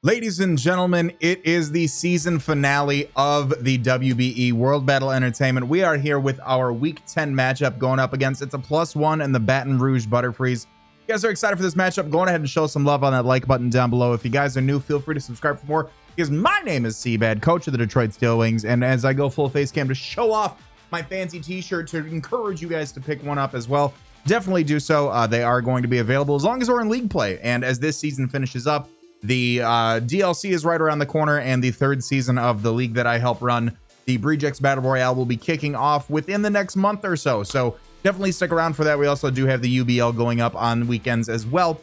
Ladies and gentlemen, it is the season finale of the WBE World Battle Entertainment. We are here with our Week 10 matchup going up against, it's a +1 and the Baton Rouge Butterfrees. If you guys are excited for this matchup, go ahead and show some love on that like button down below. If you guys are new, feel free to subscribe for more, because my name is CBAD, coach of the Detroit Steel Wings, and as I go full face cam to show off my fancy t-shirt to encourage you guys to pick one up as well, definitely do so. They are going to be available as long as we're in league play, and as this season finishes up, the DLC is right around the corner, and the third season of the league that I help run, the Bregex Battle Royale, will be kicking off within the next month or so. So definitely stick around for that. We also do have the UBL going up on weekends as well.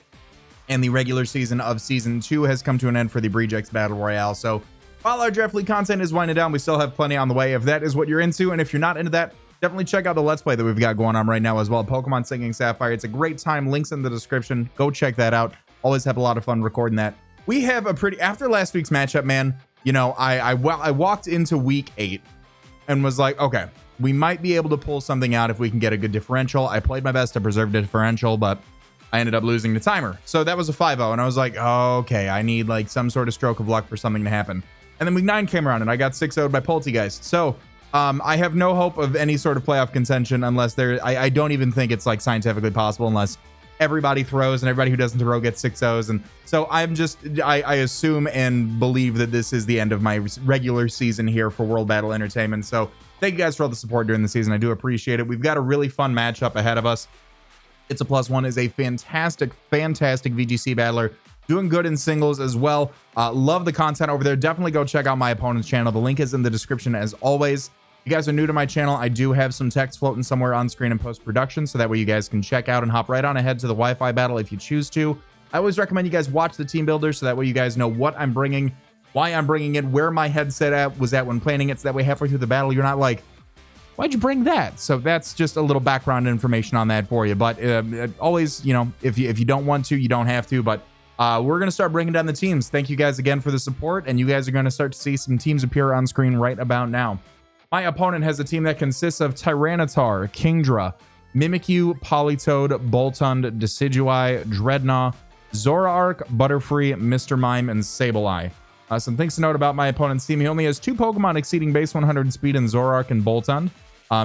And the regular season of Season 2 has come to an end for the Bregex Battle Royale. So while our Draft League content is winding down, we still have plenty on the way. If that is what you're into, and if you're not into that, definitely check out the Let's Play that we've got going on right now as well. Pokemon Singing Sapphire. It's a great time. Links in the description. Go check that out. Always have a lot of fun recording that. We have a pretty, after last week's matchup, man, you know, I walked into week 8 and was like, okay, we might be able to pull something out if we can get a good differential. I played my best to preserve the differential, but I ended up losing the timer. So that was a 5-0, and I was like, oh, okay, I need like some sort of stroke of luck for something to happen. And then week 9 came around and I got 6-0'd by Poltegeist. So I have no hope of any sort of playoff contention unless I don't even think it's like scientifically possible unless everybody throws and everybody who doesn't throw gets 6-0s. And so I'm just, I assume and believe that this is the end of my regular season here for World Battle Entertainment. So thank you guys for all the support during the season. I do appreciate it. We've got a really fun matchup ahead of us. It's a +1 is a fantastic VGC battler, doing good in singles as well. Love the content over there. Definitely go check out my opponent's channel. The link is in the description as always. If you guys are new to my channel, I do have some text floating somewhere on screen in post-production, so that way you guys can check out and hop right on ahead to the Wi-Fi battle if you choose to. I always recommend you guys watch the team builder, so that way you guys know what I'm bringing, why I'm bringing it, where my headset was at when planning it, so that way halfway through the battle you're not like, why'd you bring that? So that's just a little background information on that for you. But always, you know, if you don't want to, you don't have to. But we're going to start bringing down the teams. Thank you guys again for the support, and you guys are going to start to see some teams appear on screen right about now. My opponent has a team that consists of Tyranitar, Kingdra, Mimikyu, Politoed, Boltund, Decidueye, Dreadnought, Zoroark, Butterfree, Mr. Mime, and Sableye. Some things to note about my opponent's team. He only has 2 Pokemon exceeding base 100 speed in Zoroark and Boltund.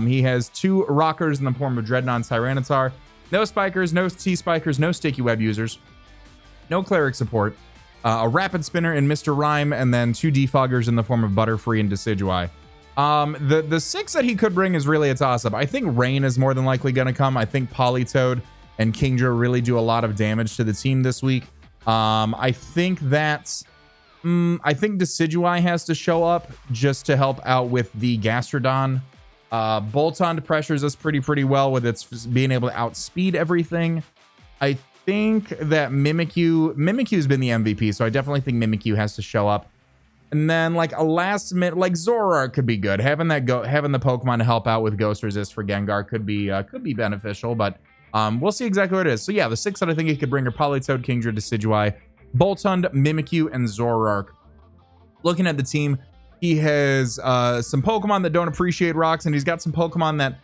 He has 2 Rockers in the form of Dreadnought and Tyranitar. No Spikers, no T-Spikers, no Sticky Web users. No Cleric support. A Rapid Spinner in Mr. Rhyme, and then 2 Defoggers in the form of Butterfree and Decidueye. The 6 that he could bring is really a toss-up. I think Rain is more than likely going to come. I think Politoed and Kingdra really do a lot of damage to the team this week. I think that's... I think Decidueye has to show up just to help out with the Gastrodon. Boltund pressures us pretty well with its being able to outspeed everything. I think that Mimikyu's been the MVP, so I definitely think Mimikyu has to show up. And then like a last minute, like Zoroark could be good. Having the Pokemon to help out with Ghost Resist for Gengar could be beneficial, but we'll see exactly what it is. So yeah, the 6 that I think he could bring are Politoed, Kingdra, Decidueye, Boltund, Mimikyu, and Zoroark. Looking at the team, he has some Pokemon that don't appreciate rocks, and he's got some Pokemon that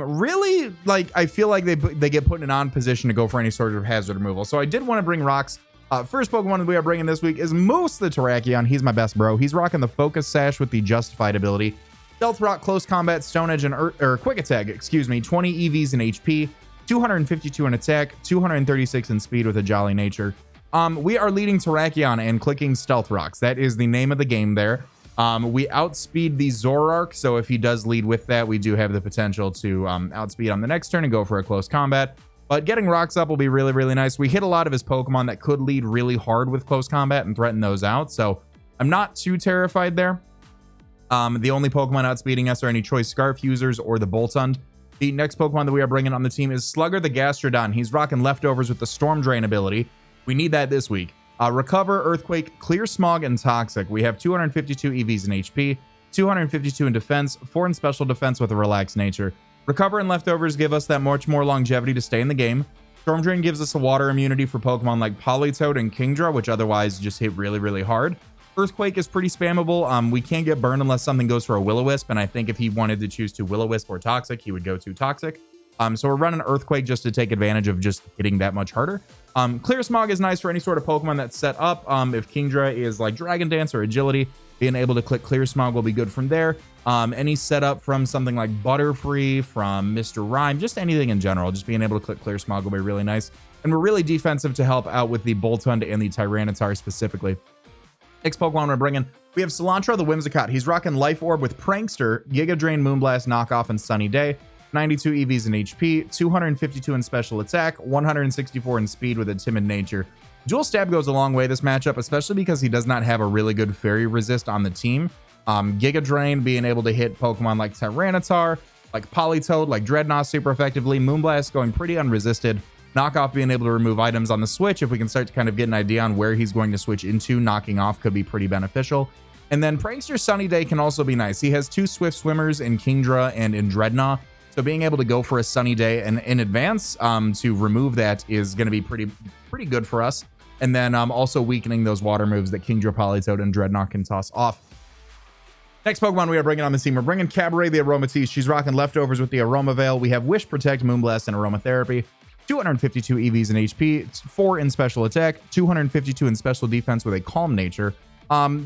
really, like, I feel like they get put in an on position to go for any sort of hazard removal. So I did want to bring rocks. First Pokemon that we are bringing this week is Moose the Terrakion. He's my best bro. He's rocking the Focus Sash with the Justified ability. Stealth Rock, Close Combat, Stone Edge, and Quick Attack, excuse me, 20 EVs in HP, 252 in attack, 236 in speed with a Jolly Nature. We are leading Terrakion and clicking Stealth Rocks. That is the name of the game there. We outspeed the Zoroark, so if he does lead with that, we do have the potential to outspeed on the next turn and go for a Close Combat. But getting rocks up will be really nice. We hit a lot of his Pokemon that could lead really hard with Close Combat and threaten those out, so I'm not too terrified there. The only Pokemon outspeeding us are any Choice Scarf users or the Boltund. The next Pokemon that we are bringing on the team is Slugger the Gastrodon. He's rocking Leftovers with the Storm Drain ability. We need that this week. Recover, Earthquake, Clear Smog, and Toxic. We have 252 EVs in HP, 252 in defense, 4 in special defense with a relaxed nature. Recover and Leftovers give us that much more longevity to stay in the game. Storm Drain gives us a water immunity for Pokemon like Politoed and Kingdra, which otherwise just hit really hard. Earthquake is pretty spammable. We can't get burned unless something goes for a Will-O-Wisp, and I think if he wanted to choose to Will-O-Wisp or Toxic, he would go to Toxic. So we're running Earthquake just to take advantage of just hitting that much harder. Clear Smog is nice for any sort of Pokemon that's set up. If Kingdra is like Dragon Dance or Agility, being able to click Clear Smog will be good from there. Any setup from something like Butterfree, from Mr. Rhyme, just anything in general, just being able to click Clear Smog will be really nice. And we're really defensive to help out with the Boltund and the Tyranitar specifically. Next Pokemon we're bringing, we have Cilantro the Whimsicott. He's rocking Life Orb with Prankster, Giga Drain, Moonblast, Knockoff, and Sunny Day. 92 EVs in HP, 252 in special attack, 164 in speed with a timid nature. Dual Stab goes a long way this matchup, especially because he does not have a really good fairy resist on the team. Giga Drain being able to hit Pokemon like Tyranitar, like Politoed, like Dreadnought super effectively. Moonblast going pretty unresisted. Knockoff being able to remove items on the switch. If we can start to kind of get an idea on where he's going to switch into, knocking off could be pretty beneficial. And then Prankster Sunny Day can also be nice. He has 2 Swift Swimmers in Kingdra and in Dreadnought. So being able to go for a Sunny Day and in advance to remove that is going to be pretty good for us. And then also weakening those water moves that Kingdra, Politoed, and Dreadnought can toss off. Next Pokemon we are bringing on the team, we're bringing Cabaret the Aromatisse. She's rocking Leftovers with the Aroma Veil. We have Wish, Protect, Moonblast, and Aromatherapy. 252 EVs in HP, 4 in special attack, 252 in special defense with a Calm Nature.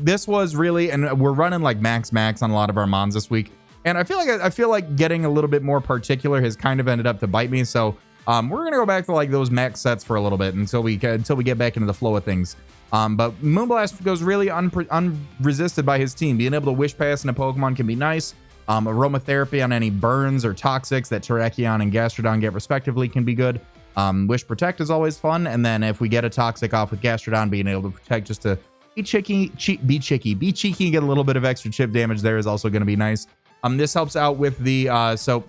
This was really, and we're running like max on a lot of our Mons this week. And I feel like getting a little bit more particular has kind of ended up to bite me. So we're gonna go back to like those max sets for a little bit until we get back into the flow of things. But Moonblast goes really unresisted by his team. Being able to Wish Pass in a Pokemon can be nice. Aromatherapy on any burns or toxics that Terrakion and Gastrodon get respectively can be good. Wish Protect is always fun. And then if we get a toxic off with Gastrodon, being able to protect just to be cheeky and get a little bit of extra chip damage there is also going to be nice. This helps out with the, so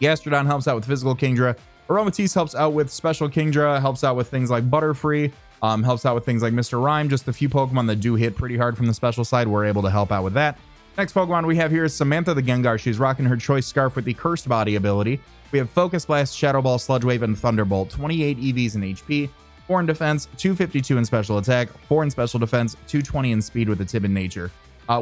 Gastrodon helps out with physical Kingdra. Aromatisse helps out with special Kingdra, helps out with things like Butterfree, helps out with things like Mr. Rhyme. Just a few Pokemon that do hit pretty hard from the special side, we're able to help out with that. Next Pokemon we have here is Samantha the Gengar. She's rocking her Choice Scarf with the Cursed Body ability. We have Focus Blast, Shadow Ball, Sludge Wave, and Thunderbolt. 28 EVs in HP, 4 in defense, 252 in special attack, 4 in special defense, 220 in speed with a timid nature.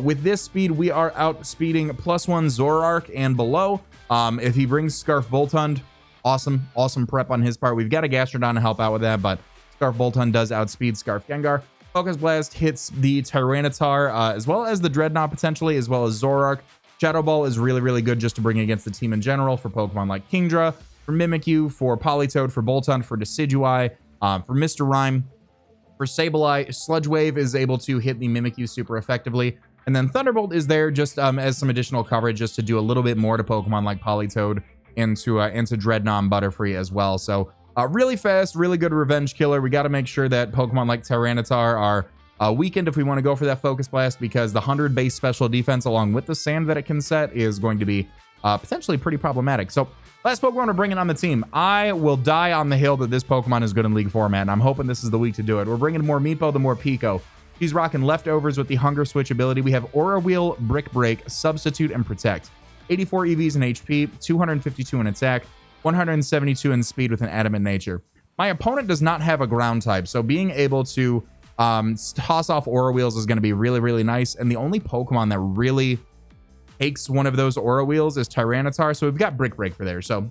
With this speed, we are outspeeding +1 Zoroark and below. If he brings Scarf Boltund, awesome prep on his part. We've got a Gastrodon to help out with that, but Scarf Boltund does outspeed Scarf Gengar. Focus Blast hits the Tyranitar, as well as the Dreadnought potentially, as well as Zoroark. Shadow Ball is really good just to bring against the team in general for Pokemon like Kingdra, for Mimikyu, for Politoed, for Boltund, for Decidueye, for Mr. Rhyme, for Sableye. Sludge Wave is able to hit the Mimikyu super effectively. And then Thunderbolt is there just as some additional coverage just to do a little bit more to Pokemon like Politoed and to Dreadnought and Butterfree as well. So really fast, really good revenge killer. We got to make sure that Pokemon like Tyranitar are weakened if we want to go for that Focus Blast, because the 100 base special defense along with the sand that it can set is going to be potentially pretty problematic. So last Pokemon we're bringing on the team. I will die on the hill that this Pokemon is good in League format, and I'm hoping this is the week to do it. We're bringing more Meepo, the more Pico. She's rocking Leftovers with the Hunger Switch ability. We have Aura Wheel, Brick Break, Substitute, and Protect. 84 EVs in HP, 252 in attack, 172 in speed with an Adamant Nature. My opponent does not have a ground type, so being able to toss off Aura Wheels is going to be really nice. And the only Pokemon that really takes one of those Aura Wheels is Tyranitar, so we've got Brick Break for there. So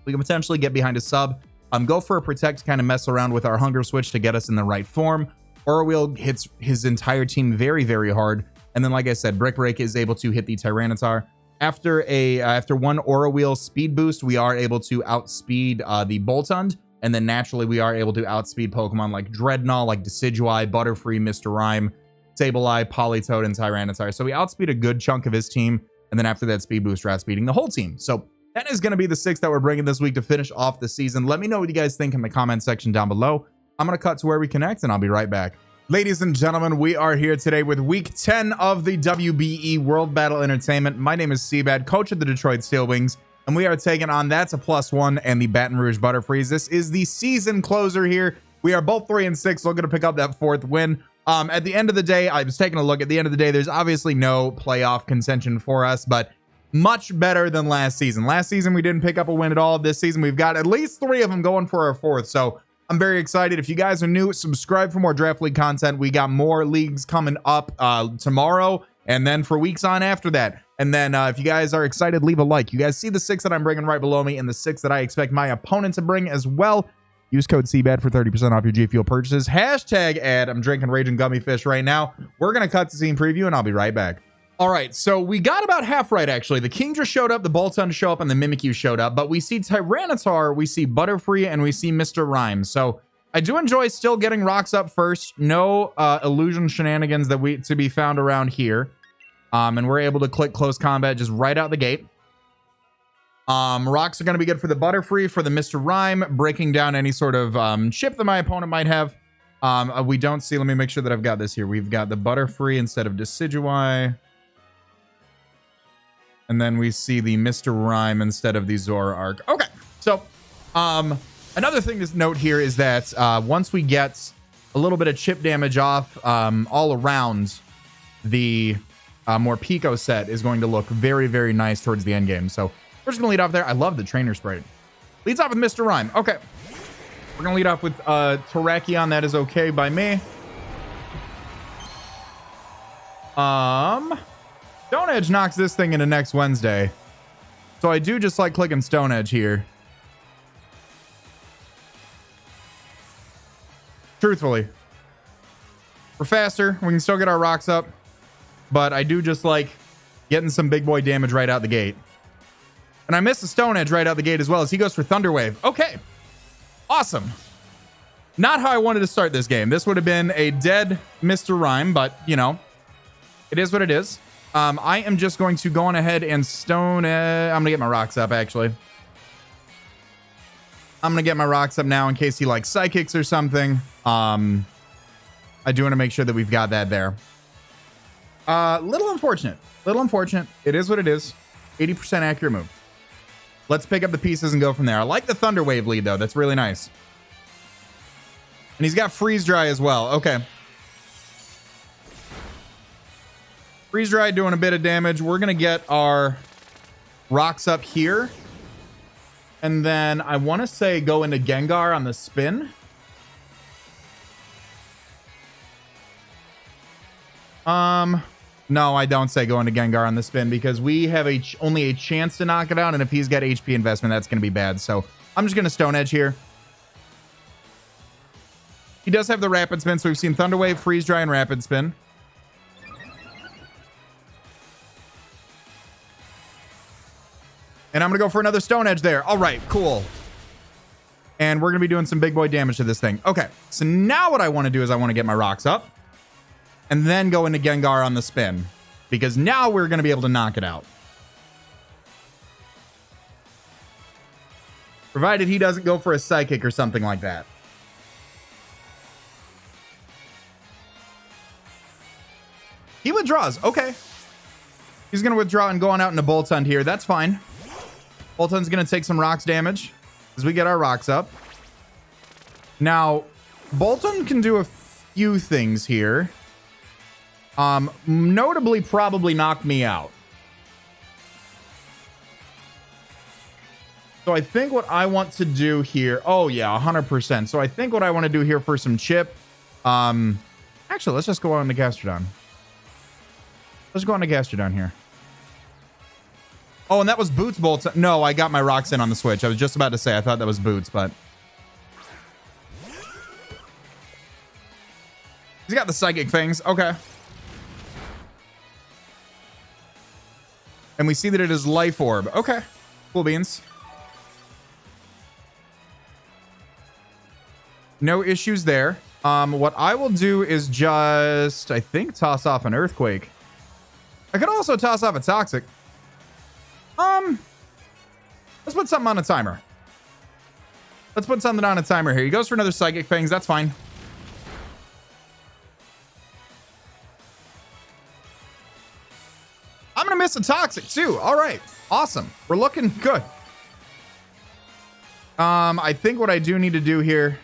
we can potentially get behind a sub, go for a Protect, kind of mess around with our Hunger Switch to get us in the right form. Aura Wheel hits his entire team very hard. And then, like I said, Brick Break is able to hit the Tyranitar. After one Aura Wheel speed boost, we are able to outspeed the Boltund. And then naturally, we are able to outspeed Pokemon like Dreadnought, like Decidueye, Butterfree, Mr. Rhyme, Sableye, Politoed, and Tyranitar. So we outspeed a good chunk of his team. And then after that speed boost, we're outspeeding the whole team. So that is going to be the 6 that we're bringing this week to finish off the season. Let me know what you guys think in the comment section down below. I'm going to cut to where we connect, and I'll be right back. Ladies and gentlemen, we are here today with week 10 of the WBE World Battle Entertainment. My name is CBAD, coach of the Detroit Steel Wings, and we are taking on That's a +1 and the Baton Rouge Butterfrees. This is the season closer here. We are both 3-6, looking to pick up that 4th win. At the end of the day, I was taking a look. At the end of the day, there's obviously no playoff contention for us, but much better than last season. Last season, we didn't pick up a win at all. This season, we've got at least 3 of them going for our 4th, so I'm very excited. If you guys are new, subscribe for more Draft League content. We got more leagues coming up tomorrow And then for weeks on after that. And then if you guys are excited, leave a like. You guys see the 6 that I'm bringing right below me and the 6 that I expect my opponent to bring as well. Use code CBAD for 30% off your G Fuel purchases. Hashtag ad. I'm drinking Raging Gummy Fish right now. We're going to cut the scene preview and I'll be right back. All right, so we got about half right, actually. The Kingdra showed up, the Baton showed up, and the Mimikyu showed up. But we see Tyranitar, we see Butterfree, and we see Mr. Rhyme. So I do enjoy still getting rocks up first. No illusion shenanigans to be found around here. And we're able to click close combat just right out the gate. Rocks are going to be good for the Butterfree, for the Mr. Rhyme, breaking down any sort of chip that my opponent might have. We don't see, let me make sure that I've got this here. We've got the Butterfree instead of Decidueye. And then we see the Mr. Rhyme instead of the Zoroark. Okay, so another thing to note here is that once we get a little bit of chip damage off all around, the Morpeko set is going to look very, very nice towards the end game. So we're just going to lead off there. I love the trainer sprite. Leads off with Mr. Rhyme. Okay. We're going to lead off with Terrakion. That is okay by me. Stone Edge knocks this thing into next Wednesday. So I do just like clicking Stone Edge here. Truthfully. We're faster. We can still get our rocks up. But I do just like getting some big boy damage right out the gate. And I missed the Stone Edge right out the gate as well as he goes for Thunder Wave. Okay. Awesome. Not how I wanted to start this game. This would have been a dead Mr. Rhyme, but, you know, it is what it is. I am just going to go on ahead and Stone Edge. I'm going to get my rocks up, actually. I'm going to get my rocks up now in case he likes Psychics or something. I do want to make sure that we've got that there. Little unfortunate. Little unfortunate. It is what it is. 80% accurate move. Let's pick up the pieces and go from there. I like the Thunder Wave lead, though. That's really nice. And he's got Freeze Dry as well. Okay. Freeze Dry doing a bit of damage. We're going to get our rocks up here. And then I want to say go into Gengar on the spin. No, I don't say go into Gengar on the spin because we have only a chance to knock it out. And if he's got HP investment, that's going to be bad. So I'm just going to Stone Edge here. He does have the Rapid Spin. So we've seen Thunder Wave, Freeze Dry, and Rapid Spin. And I'm going to go for another Stone Edge there. All right, cool. And we're going to be doing some big boy damage to this thing. Okay, so now what I want to do is I want to get my rocks up. And then go into Gengar on the spin. Because now we're going to be able to knock it out. Provided he doesn't go for a Psychic or something like that. He withdraws. Okay. He's going to withdraw and go on out into Boltund here. That's fine. Boltund's going to take some rocks damage as we get our rocks up. Now, Boltund can do a few things here. Notably probably knock me out. So I think what I want to do here... Oh, yeah, 100%. So I think what I want to do here for some chip... Actually, let's just go on to Gastrodon. Let's go on to Gastrodon here. Oh, and that was Boots Bolts. No, I got my rocks in on the switch. I was just about to say I thought that was Boots, but... He's got the Psychic Fangs. Okay. And we see that it is Life Orb. Okay. Cool beans. No issues there. What I will do is just, I think, toss off an Earthquake. I could also toss off a Toxic. Let's put something on a timer. Let's put something on a timer here. He goes for another Psychic Fangs. That's fine. I'm going to miss a Toxic too. All right. Awesome. We're looking good. I think what I do need to do here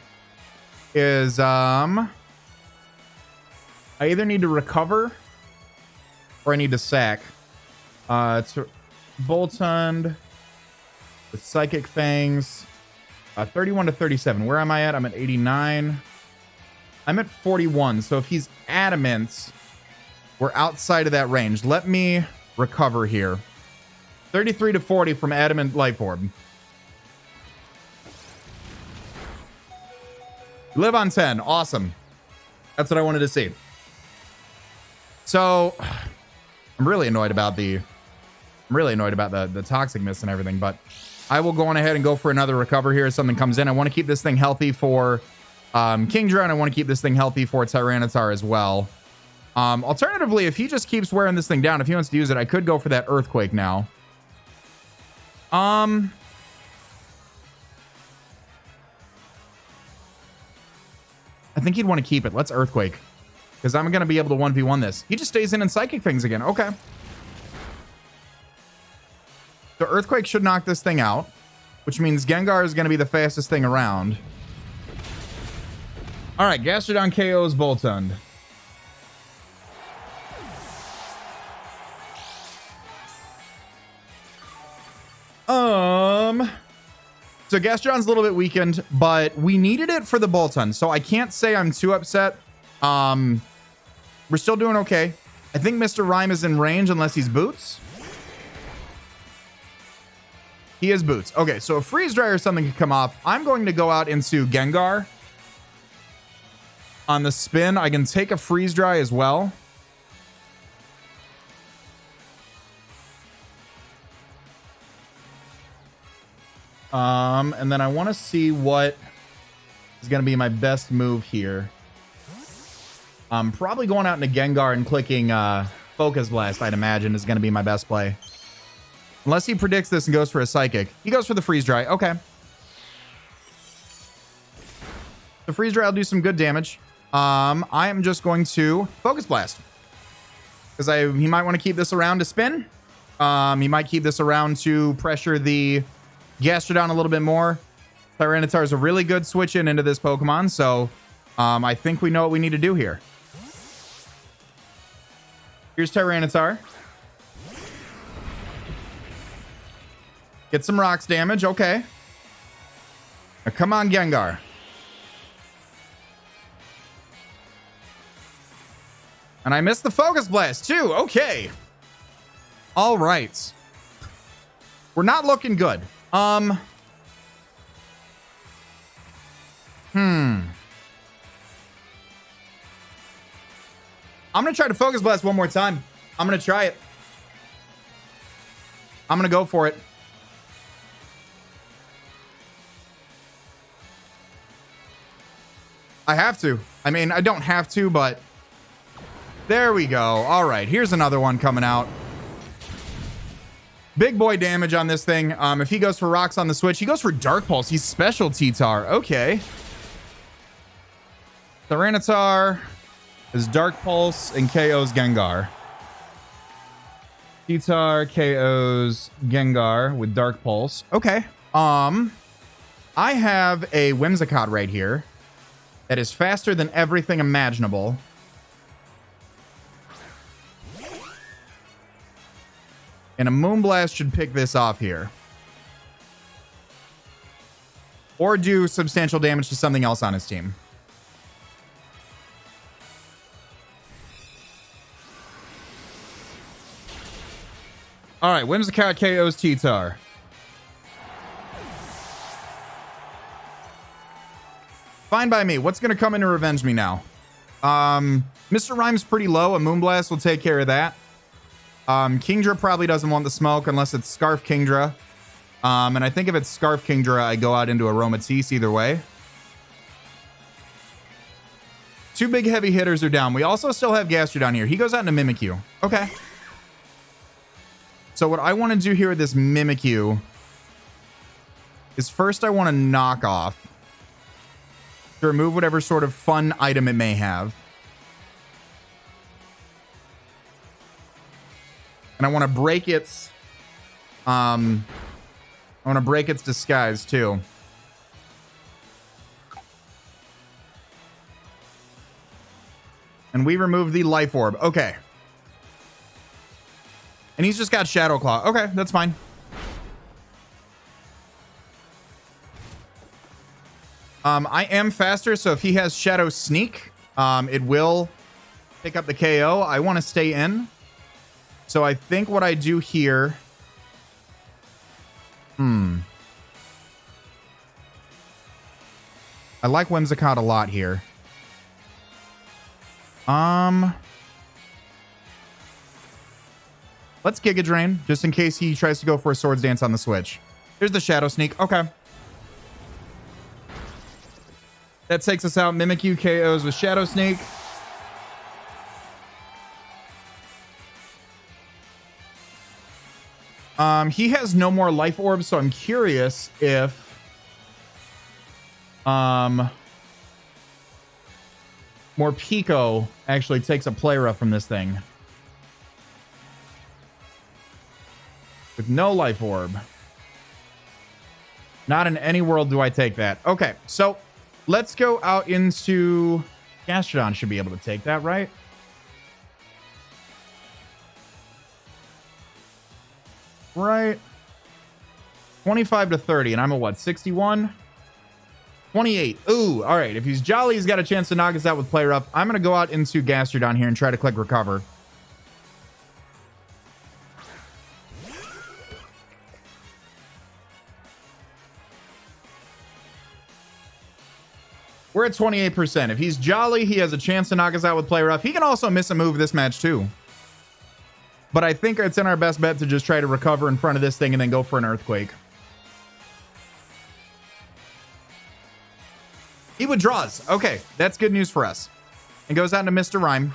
is, I either need to recover or I need to sack. It's Boltund with Psychic Fangs. 31 to 37. Where am I at? I'm at 89. I'm at 41. So if he's adamant, We're outside of that range. Let me recover here. 33 to 40 from Adamant Life Orb. Live on 10. Awesome. That's what I wanted to see. So, I'm really annoyed about the toxic mist and everything, but I will go on ahead and go for another recover here if something comes in. I want to keep this thing healthy for Kingdra, and I want to keep this thing healthy for Tyranitar as well. Alternatively, if he just keeps wearing this thing down, if he wants to use it, I could go for that Earthquake now. I think he'd want to keep it. Let's Earthquake, because I'm going to be able to 1v1 this. He just stays in and Psychic things again. Okay. So Earthquake should knock this thing out, which means Gengar is going to be the fastest thing around. All right, Gastrodon KO's Boltund. So Gastrodon's a little bit weakened, but we needed it for the Boltund, so I can't say I'm too upset. We're still doing okay. I think Mr. Rhyme is in range unless he's Boots. He is Boots. Okay, so a Freeze Dry or something could come off. I'm going to go out into Gengar. On the spin, I can take a Freeze Dry as well. And then I want to see what is going to be my best move here. I'm probably going out into Gengar and clicking Focus Blast, I'd imagine, is going to be my best play. Unless he predicts this and goes for a Psychic. He goes for the Freeze Dry. Okay. The Freeze Dry will do some good damage. I am just going to Focus Blast. Because he might want to keep this around to spin. He might keep this around to pressure the Gastrodon a little bit more. Tyranitar is a really good switch into this Pokemon, so I think we know what we need to do here. Here's Tyranitar. Get some rocks damage. Okay. Now, come on, Gengar. And I missed the Focus Blast, too. Okay. All right. We're not looking good. I'm going to try to Focus Blast one more time. I'm going to try it. I'm going to go for it. I have to. I mean, I don't have to, but there we go. All right, here's another one coming out. Big boy damage on this thing. If he goes for rocks on the switch, he goes for Dark Pulse. He's special T-Tar. Okay. Tyranitar is Dark Pulse and KO's Gengar. T-Tar KO's Gengar with Dark Pulse. Okay. I have a Whimsicott right here that is faster than everything imaginable. And a Moonblast should pick this off here. Or do substantial damage to something else on his team. All right, Whimsicott KO's T-Tar. Fine by me. What's going to come in to revenge me now? Mr. Rhyme's pretty low. A Moonblast will take care of that. Kingdra probably doesn't want the smoke unless it's Scarf Kingdra. And I think if it's Scarf Kingdra, I go out into Aromatisse either way. Two big heavy hitters are down. We also still have Gastrodon here. He goes out into Mimikyu. Okay. So what I want to do here with this Mimikyu is first I want to knock off to remove whatever sort of fun item it may have. And I want to break its disguise too. And we remove the Life Orb. Okay. And he's just got Shadow Claw. Okay, that's fine. I am faster, so if he has Shadow Sneak, it will pick up the KO. I want to stay in. So I think what I do here... I like Whimsicott a lot here. Let's Giga Drain, just in case he tries to go for a Swords Dance on the switch. Here's the Shadow Sneak. Okay. That takes us out. Mimikyu KOs with Shadow Sneak. He has no more life orbs, so I'm curious if Morpeko actually takes a play rough from this thing. With no life orb. Not in any world do I take that. Okay, so let's go out into... Gastrodon should be able to take that, right? Right. 25 to 30, and I'm a what, 61? 28. Ooh, all right. If he's jolly, he's got a chance to knock us out with Play Rough. I'm going to go out into Gastrodon here and try to click Recover. We're at 28%. If he's jolly, he has a chance to knock us out with Play Rough. He can also miss a move this match, too. But I think it's in our best bet to just try to recover in front of this thing and then go for an Earthquake. He withdraws. Okay, that's good news for us. And goes out to Mr. Rhyme.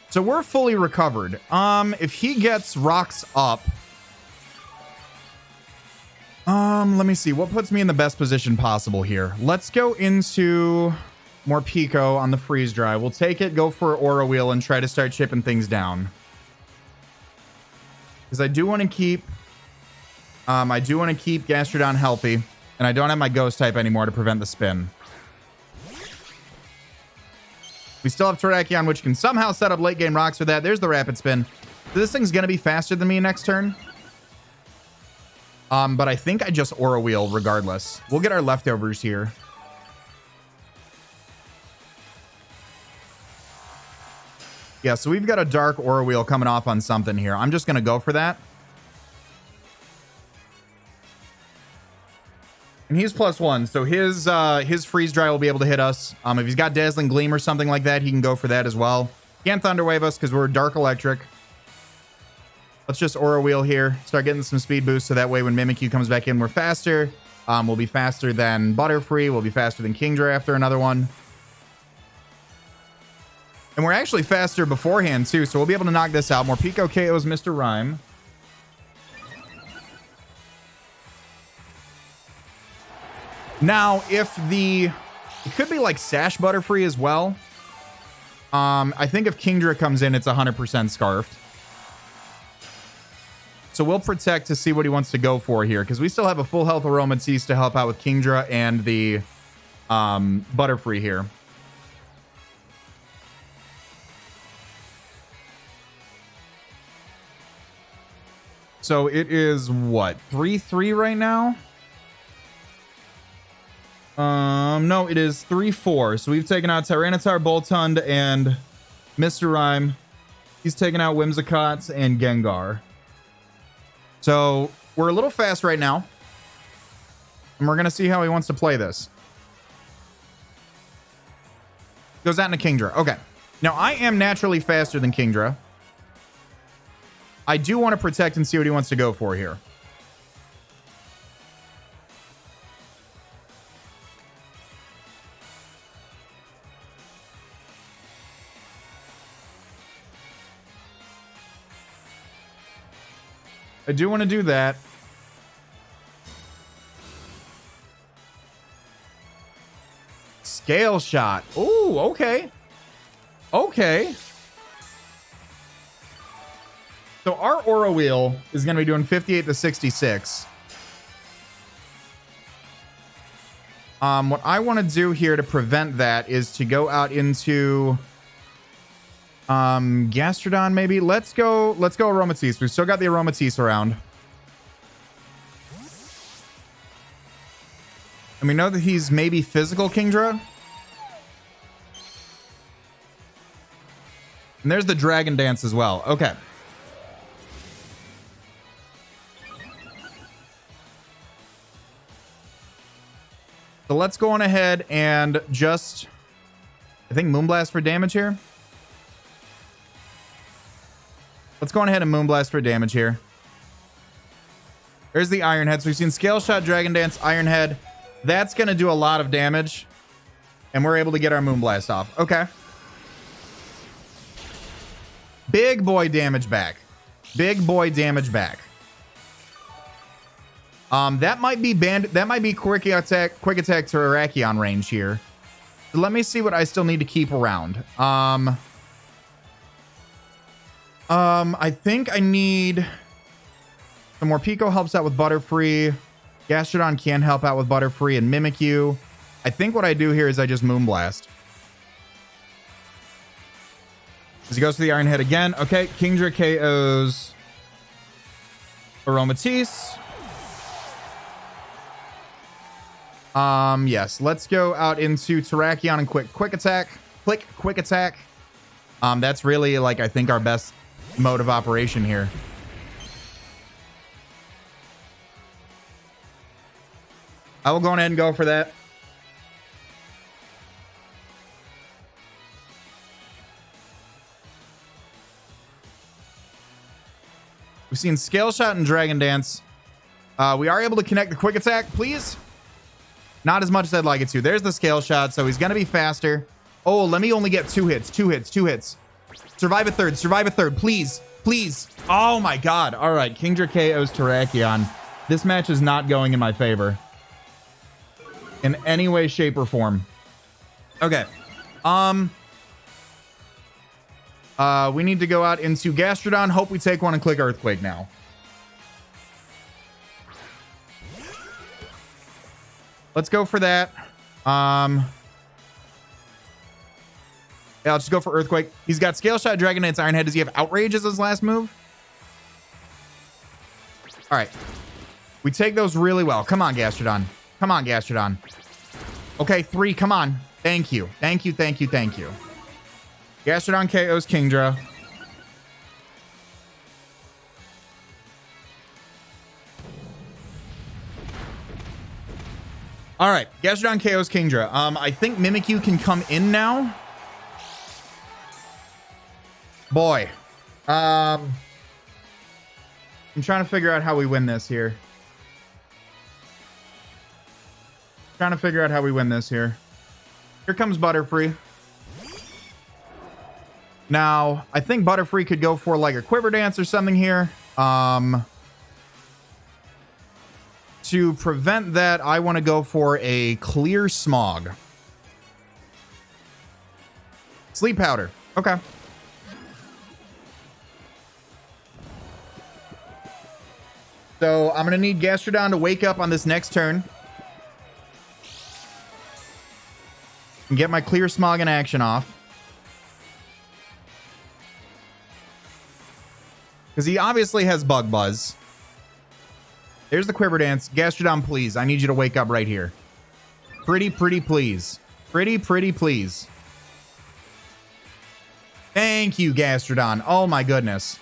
So we're fully recovered. If he gets rocks up... let me see. What puts me in the best position possible here? Let's go into Morpeko on the freeze dry. We'll take it, go for Aura Wheel, and try to start chipping things down. Because I do want to keep... Gastrodon healthy. And I don't have my Ghost type anymore to prevent the spin. We still have Terrakion, which can somehow set up late game rocks for that. There's the Rapid Spin. So this thing's going to be faster than me next turn. But I think I just Aura Wheel regardless. We'll get our leftovers here. Yeah, so we've got a Dark Aura Wheel coming off on something here. I'm just going to go for that. And he's +1, so his Freeze Dry will be able to hit us. If he's got Dazzling Gleam or something like that, he can go for that as well. Can't Thunder Wave us because we're Dark Electric. Let's just Aura Wheel here. Start getting some speed boost so that way when Mimikyu comes back in, we're faster. We'll be faster than Butterfree. We'll be faster than Kingdra after another one. And we're actually faster beforehand, too, so we'll be able to knock this out. Morpeko KOs Mr. Rhyme. Now, if the... It could be like Sash Butterfree as well. I think if Kingdra comes in, it's 100% Scarfed. So we'll protect to see what he wants to go for here, because we still have a full health Aromatisse to help out with Kingdra and the Butterfree here. So it is, what, 3-3 right now? No, it is 3-4. So we've taken out Tyranitar, Boltund, and Mr. Rhyme. He's taken out Whimsicott and Gengar. So we're a little fast right now. And we're going to see how he wants to play this. Goes out into Kingdra. Okay. Now, I am naturally faster than Kingdra. I do want to protect and see what he wants to go for here. I do want to do that. Scale Shot. Ooh, okay. Okay. So our Aura Wheel is going to be doing 58 to 66. What I want to do here to prevent that is to go out into Gastrodon maybe. Let's go Aromatisse. We've still got the Aromatisse around. And we know that he's maybe physical Kingdra. And there's the Dragon Dance as well. Okay. So let's go on ahead and just, I think, Moonblast for damage here. Let's go on ahead and Moonblast for damage here. There's the Iron Head. So we've seen Scale Shot, Dragon Dance, Iron Head. That's going to do a lot of damage. And we're able to get our Moonblast off. Okay. Big boy damage back. Big boy damage back. That might be quick attack to Arachion range here. So let me see what I still need to keep around. I think I need some more. Pico helps out with Butterfree. Gastrodon can help out with Butterfree and Mimikyu. I think what I do here is I just Moonblast. As he goes for the Iron Head again. Okay, Kingdra KOs Aromatisse. Yes, let's go out into Terrakion and quick attack. Quick attack. That's really, like, I think our best mode of operation here. I will go ahead and go for that. We've seen Scale Shot and Dragon Dance. We are able to connect the quick attack, please. Not as much as I'd like it to. There's the Scale Shot, so he's going to be faster. Oh, let me only get two hits. Survive a third, please. Oh my god. All right, Kingdra KOs Terrakion. This match is not going in my favor in any way, shape, or form. Okay. We need to go out into Gastrodon. Hope we take one and click Earthquake now. Let's go for that. Yeah, I'll just go for Earthquake. He's got Scale Shot, Dragon Dance, Iron Head. Does he have Outrage as his last move? All right. We take those really well. Come on, Gastrodon. Okay, 3. Come on. Thank you. Gastrodon KOs Kingdra. All right, Gastrodon KOs Kingdra. I think Mimikyu can come in now. Boy. I'm trying to figure out how we win this here. Here comes Butterfree. Now, I think Butterfree could go for like a Quiver Dance or something here. To prevent that, I want to go for a Clear Smog. Sleep Powder. Okay. So I'm going to need Gastrodon to wake up on this next turn. And get my Clear Smog in action off. Because he obviously has Bug Buzz. There's the Quiver Dance. Gastrodon, please. I need you to wake up right here. Pretty please. Pretty please. Thank you, Gastrodon. Oh my goodness.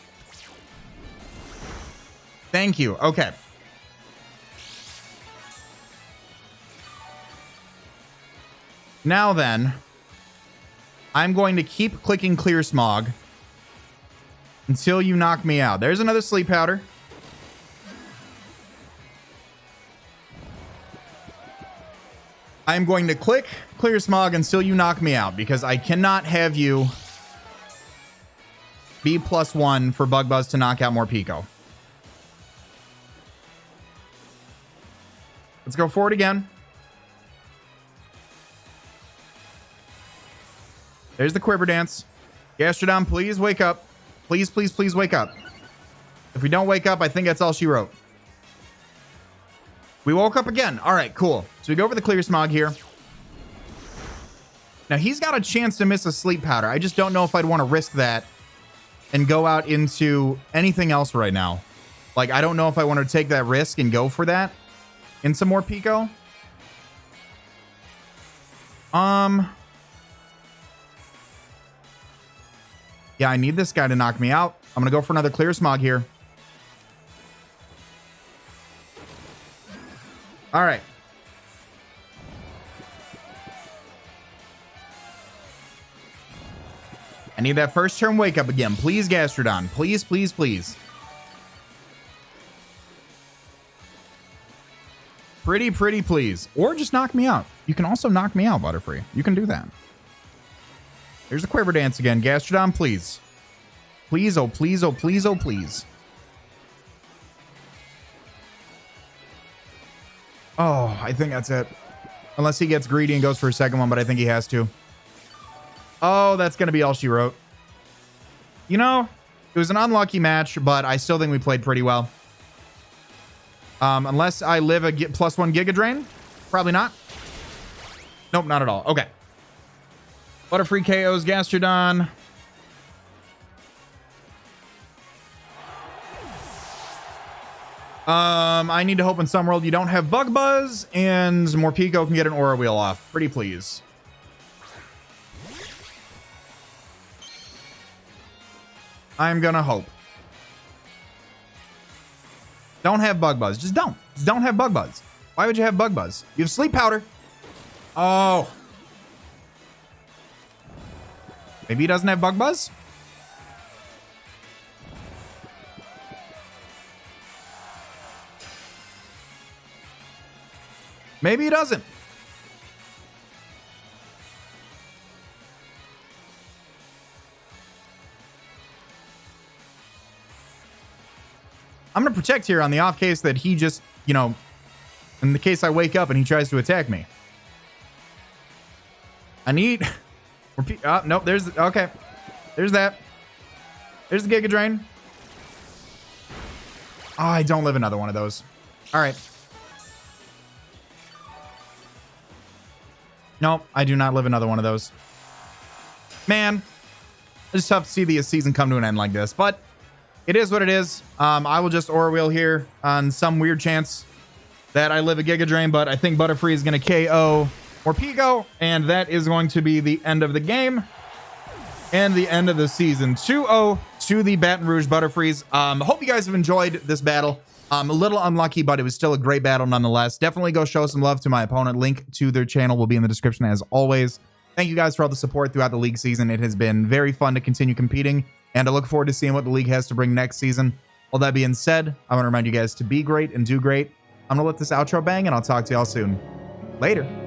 Thank you. Okay. Now then, I'm going to keep clicking Clear Smog until you knock me out. There's another Sleep Powder. I'm going to click Clear Smog until you knock me out, because I cannot have you be +1 for Bug Buzz to knock out more Pico. Let's go forward again. There's the Quiver Dance. Gastrodon, please wake up. Please wake up. If we don't wake up, I think that's all she wrote. We woke up again. All right, cool. So we go over the Clear Smog here. Now, he's got a chance to miss a Sleep Powder. I just don't know if I'd want to risk that and go out into anything else right now. Like, I don't know if I want to take that risk and go for that in some more Pico. Yeah, I need this guy to knock me out. I'm going to go for another clear smog here. All right. I need that first turn wake up again. Please, Gastrodon. Please, please, please. Pretty, please. Or just knock me out. You can also knock me out, Butterfree. You can do that. Here's a Quiver Dance again. Gastrodon, please. Please, oh, please, oh, please, oh, please. Oh, I think that's it. Unless he gets greedy and goes for a second one, but I think he has to. Oh, that's going to be all she wrote. You know, it was an unlucky match, but I still think we played pretty well. Unless I live a +1 Giga Drain. Probably not. Nope, not at all. Okay. Butterfree KOs Gastrodon. I need to hope in some world you don't have Bug Buzz and Morpeko can get an Aura Wheel off. Pretty please. I'm gonna hope. Don't have Bug Buzz. Just don't. Just don't have Bug Buzz. Why would you have Bug Buzz? You have Sleep Powder. Oh. Maybe he doesn't have Bug Buzz? Maybe he doesn't. I'm going to protect here on the off case that he just, you know, in the case I wake up and he tries to attack me. I need... nope, there's... Okay. There's that. There's the Giga Drain. Oh, I don't live another one of those. All right. Nope, I do not live another one of those. Man, it's tough to see the season come to an end like this, but it is what it is. I will just Aura Wheel here on some weird chance that I live a Giga Drain, but I think Butterfree is going to KO Morpeko, and that is going to be the end of the game and the end of the season. 2-0 to the Baton Rouge Butterfrees. Hope you guys have enjoyed this battle. A little unlucky, but it was still a great battle nonetheless. Definitely go show some love to my opponent. Link to their channel will be in the description as always. Thank you guys for all the support throughout the league season. It has been very fun to continue competing, and I look forward to seeing what the league has to bring next season. All that being said, I want to remind you guys to be great and do great. I'm going to let this outro bang, and I'll talk to y'all soon. Later.